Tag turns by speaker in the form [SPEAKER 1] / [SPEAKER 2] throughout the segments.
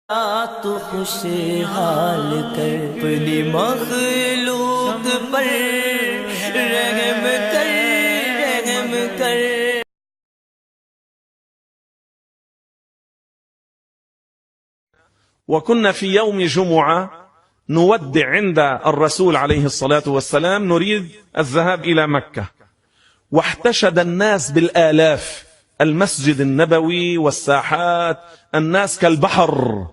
[SPEAKER 1] तो खुशहाल कर अपनी मखलूक पर रहम कर, रहम कर।
[SPEAKER 2] وكنا في يوم جمعة نودع عند الرسول عليه الصلاة والسلام، نريد الذهاب إلى مكة، واحتشد الناس بالآلاف، المسجد النبوي والساحات، الناس كالبحر.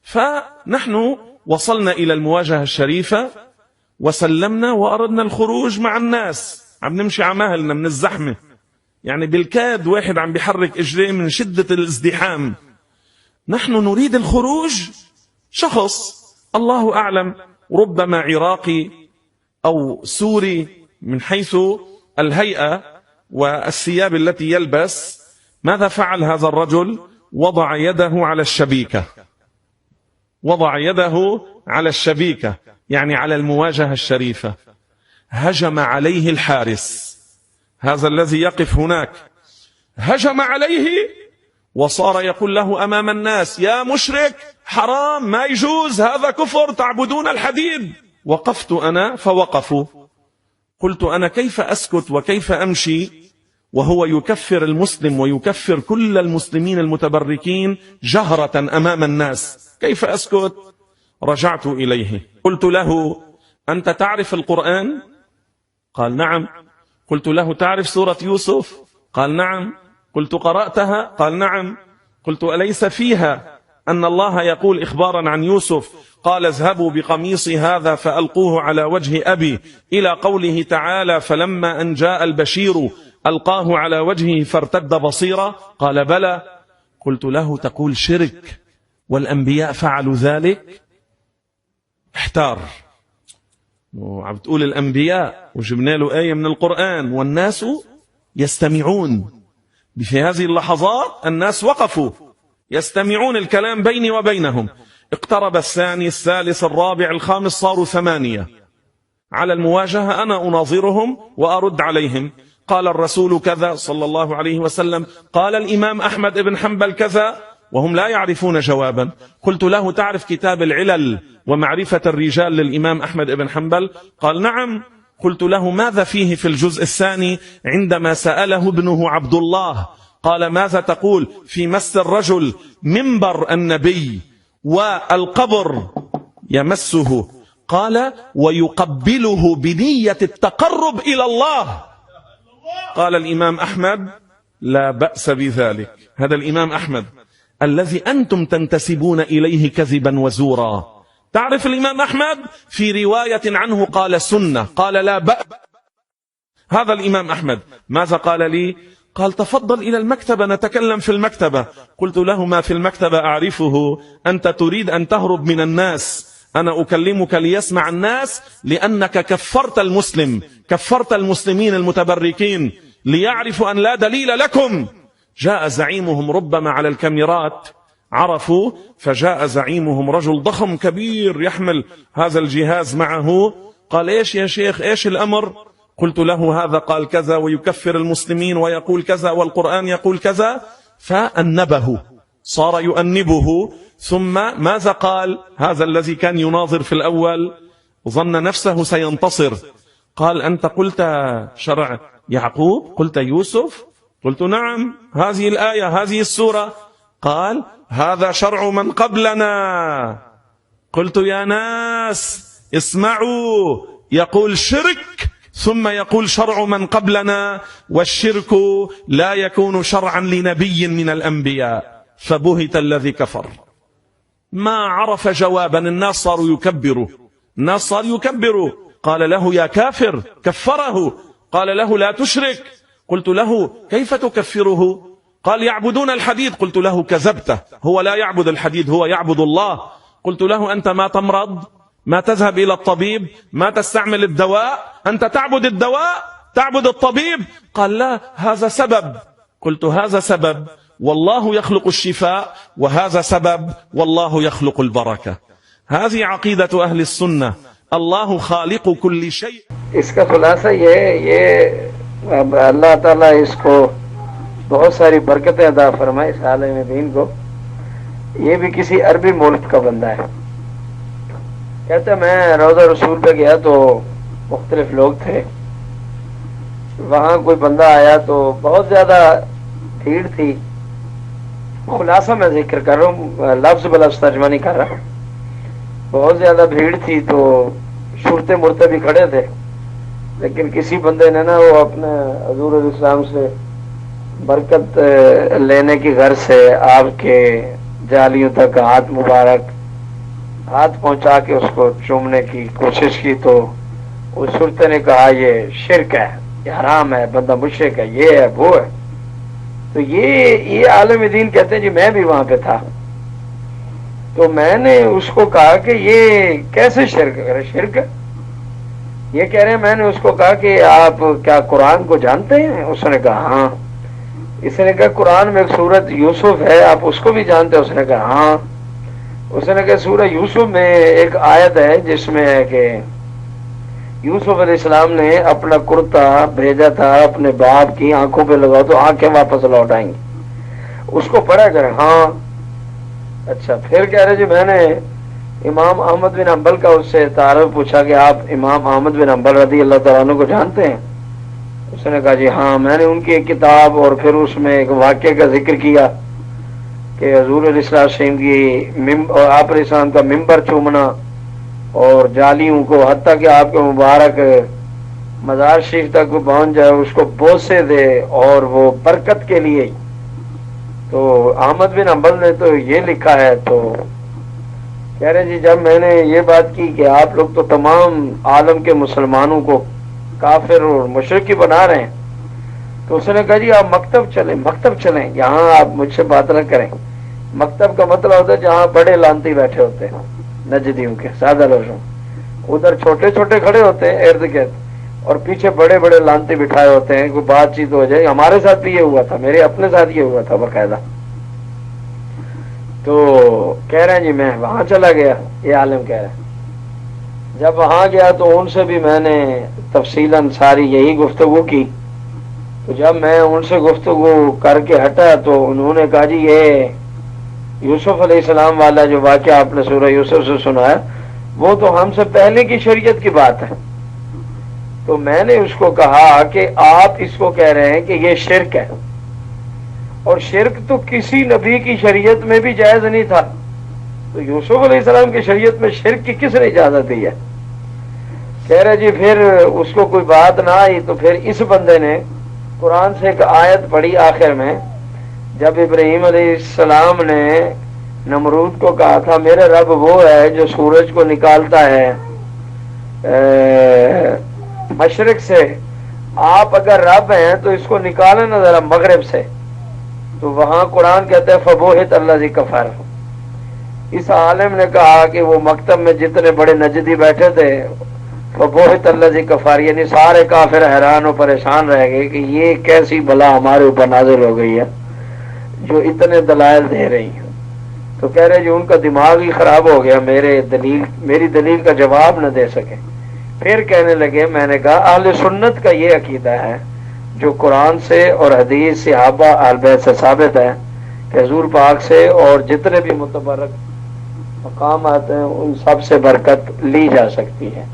[SPEAKER 2] فنحن وصلنا إلى المواجهة الشريفة وسلمنا وأردنا الخروج مع الناس، عم نمشي عماهلنا من الزحمة، يعني بالكاد واحد عم بيحرك إجريه من شدة الازدحام. نحن نريد الخروج، شخص الله أعلم ربما عراقي أو سوري من حيث الهيئة والثياب التي يلبس، ماذا فعل هذا الرجل؟ وضع يده على الشبيكة، وضع يده على الشبيكة يعني على المواجهة الشريفة. هجم عليه الحارس، هذا الذي يقف هناك هجم عليه وصار يقول له أمام الناس: يا مشرك، حرام، ما يجوز، هذا كفر، تعبدون الحديد. وقفت أنا فوقفوا، قلت أنا كيف أسكت وكيف أمشي وهو يكفر المسلم ويكفر كل المسلمين المتبركين جهرة أمام الناس؟ كيف أسكت؟ رجعت إليه قلت له: أنت تعرف القرآن؟ قال: نعم. قلت له: تعرف سورة يوسف؟ قال: نعم. قلت: قرأتها؟ قال: نعم. قلت: أليس فيها أن الله يقول إخبارا عن يوسف: قال اذهبوا بقميصي هذا فألقوه على وجه أبي، إلى قوله تعالى: فلما أن جاء البشير ألقاه على وجهه فارتد بصيرا؟ قال: بلى. قلت له: تقول شرك والأنبياء فعلوا ذلك؟ احتار، عم تقول الأنبياء وجبنا له آية من القرآن والناس يستمعون. في هذه اللحظات الناس وقفوا يستمعون الكلام بيني وبينهم. اقترب الثاني، الثالث، الرابع، الخامس، صاروا 8 على المواجهة. أنا أناظرهم وأرد عليهم. قال الرسول كذا صلى الله عليه وسلم، قال الإمام أحمد بن حنبل كذا، وهم لا يعرفون جوابا. قلت له: تعرف كتاب العلل ومعرفة الرجال للإمام أحمد بن حنبل؟ قال: نعم. قلت له: ماذا فيه في الجزء الثاني عندما سأله ابنه عبد الله قال: ماذا تقول في مس الرجل منبر النبي والقبر يمسه؟ قال: ويقبله بنية التقرب إلى الله. قال الإمام أحمد: لا بأس بذلك. هذا الإمام أحمد الذي أنتم تنتسبون إليه كذبا وزورا. تعرف الإمام أحمد في رواية عنه قال سنة، قال لا بأس. هذا الإمام أحمد ماذا قال لي؟ قال: تفضل إلى المكتبة نتكلم في المكتبة. قلت له: ما في المكتبة أعرفه، أنت تريد أن تهرب من الناس، أنا أكلمك ليسمع الناس، لأنك كفرت المسلم، كفرت المسلمين المتبركين، ليعرفوا أن لا دليل لكم. جاء زعيمهم، ربما على الكاميرات عرفوا، فجاء زعيمهم رجل ضخم كبير يحمل هذا الجهاز معه. قال: إيش يا شيخ، إيش الأمر؟ قلت له: هذا قال كذا ويكفر المسلمين ويقول كذا والقرآن يقول كذا. فأنبه، صار يؤنبه. ثم ماذا قال هذا الذي كان يناظر في الأول؟ ظن نفسه سينتصر. قال: أنت قلت شرع يعقوب، قلت يوسف؟ قلت: نعم، هذه الآية، هذه السورة. قال: هذا شرع من قبلنا. قلت: يا ناس اسمعوا، يقول شرك ثم يقول شرع من قبلنا، والشرك لا يكون شرعا لنبي من الأنبياء. فبهت الذي كفر، ما عرف جوابا. الناس صاروا يكبروا، الناس صاروا يكبروا. قال له: يا كافر، كفره. قال له: لا تشرك. قلت له: كيف تكفره؟ قال: يعبدون الحديد. قلت له: كذبته، هو لا يعبد الحديد، هو يعبد الله. قلت له: أنت ما تمرض، ما تذهب إلى الطبيب، ما تستعمل الدواء، أنت تعبد الدواء، تعبد الطبيب. قال: لا، هذا سبب. قلت: هذا سبب والله يخلق الشفاء، وهذا سبب والله يخلق البركة. هذه عقيدة أهل السنة، الله خالق كل شيء.
[SPEAKER 3] इसका खुलासा ये अल्लाह ताला इसको बहुत सारी बरकतें अदा फरमाए इस आलम दीन को। یہ بھی کسی عربی ملک کا بندہ ہے. کہتے میں روضہ رسول پہ گیا تو مختلف لوگ تھے, وہاں کوئی بندہ آیا تو بہت زیادہ بھیڑ تھی. خلاصہ میں ذکر کر رہا ہوں, لفظ بلفظ ترجمہ نہیں کر رہا. بہت زیادہ بھیڑ تھی تو صورتیں مرتے بھی کھڑے تھے, لیکن کسی بندے نے نا وہ اپنے حضور علیہ السلام سے برکت لینے کی غرض سے آپ کے جالیوں تک ہاتھ مبارک ہاتھ پہنچا کے اس کو چومنے کی کوشش کی, تو اس صورت نے کہا یہ شرک ہے, یہ حرام ہے, بندہ مشرک ہے, یہ ہے وہ ہے. تو یہ عالم دین کہتے ہیں جی میں بھی وہاں پہ تھا, تو میں نے اس کو کہا کہ یہ کیسے شرک کرے, شرک ہے یہ کہہ رہے ہیں. میں نے اس کو کہا کہ آپ کیا قرآن کو جانتے ہیں؟ اس نے کہا ہاں. اس نے کہا قرآن میں ایک سورت یوسف ہے, آپ اس کو بھی جانتے ہیں؟ اس نے کہا ہاں. اس نے کہا سورہ یوسف میں ایک آیت ہے جس میں ہے کہ یوسف علیہ السلام نے اپنا کرتا بھیجا تھا اپنے باپ کی آنکھوں پہ لگاؤ تو آنکھیں واپس لوٹ آئیں گی. اس کو پڑھا کر ہاں. اچھا, پھر کہہ رہے جی میں نے امام احمد بن حنبل کا اس سے تعارف پوچھا کہ آپ امام احمد بن حنبل رضی اللہ تعالیٰ عنہ کو جانتے ہیں؟ اس نے کہا جی ہاں. میں نے ان کی ایک کتاب اور پھر اس میں ایک واقعے کا ذکر کیا کہ حضور علیہ السلام کی اور آپ علیہ السلام کا ممبر چومنا اور جالیوں کو حتیٰ کہ آپ کے مبارک مزار شریف تک پہنچ جائے اس کو بوسے دے اور وہ برکت کے لیے. تو احمد بن حنبل نے تو یہ لکھا ہے. تو کہہ رہے جی جب میں نے یہ بات کی کہ آپ لوگ تو تمام عالم کے مسلمانوں کو کافر اور مشرکی بنا رہے ہیں, تو اس نے کہا جی آپ مکتب چلیں, مکتب چلیں, یہاں آپ مجھ سے بات نہ کریں. مکتب کا مطلب ہوتا ہے جہاں بڑے لانتی بیٹھے ہوتے ہیں نجدیوں کے سادہ لوگوں, ادھر چھوٹے چھوٹے کھڑے ہوتے ہیں ارد گرد اور پیچھے بڑے بڑے لانتی بٹھائے ہوتے ہیں, کوئی بات چیت ہو جائے. ہمارے ساتھ بھی یہ ہوا تھا, میرے اپنے ساتھ یہ ہوا تھا باقاعدہ. تو کہہ رہے ہیں جی میں وہاں چلا گیا, یہ عالم کہہ رہے ہیں. جب وہاں گیا تو ان سے بھی میں نے تفصیلاً ساری یہی گفتگو کی. تو جب میں ان سے گفتگو کر کے ہٹا تو انہوں نے کہا جی یہ یوسف علیہ السلام والا جو واقعہ آپ نے سورہ یوسف سے سنا ہے وہ تو ہم سے پہلے کی شریعت کی بات ہے. تو میں نے اس کو کہا کہ آپ اس کو کہہ رہے ہیں کہ یہ شرک ہے, اور شرک تو کسی نبی کی شریعت میں بھی جائز نہیں تھا. تو یوسف علیہ السلام کی شریعت میں شرک کی کس نے اجازت دی ہے؟ کہہ رہے جی پھر اس کو کوئی بات نہ آئی تو پھر اس بندے نے قرآن سے ایک آیت پڑھی آخر میں, جب ابراہیم علیہ السلام نے نمرود کو کہا تھا میرا رب وہ ہے جو سورج کو نکالتا ہے مشرق سے, آپ اگر رب ہیں تو اس کو نکالیں نا ذرا مغرب سے. تو وہاں قرآن کہتا ہے فبوہت الذی کفر. اس عالم نے کہا کہ وہ مکتب میں جتنے بڑے نجدی بیٹھے تھے فبوہت الذی کفر, یعنی سارے کافر حیران و پریشان رہ گئے کہ یہ کیسی بلا ہمارے اوپر نازل ہو گئی ہے جو اتنے دلائل دے رہی ہیں. تو کہہ رہے جو ان کا دماغ ہی خراب ہو گیا, میری دلیل کا جواب نہ دے سکے. پھر کہنے لگے, میں نے کہا اہل سنت کا یہ عقیدہ ہے جو قرآن سے اور حدیث صحابہ اہل بیت سے ثابت ہے کہ حضور پاک سے اور جتنے بھی متبرک مقامات ہیں ان سب سے برکت لی جا سکتی ہے.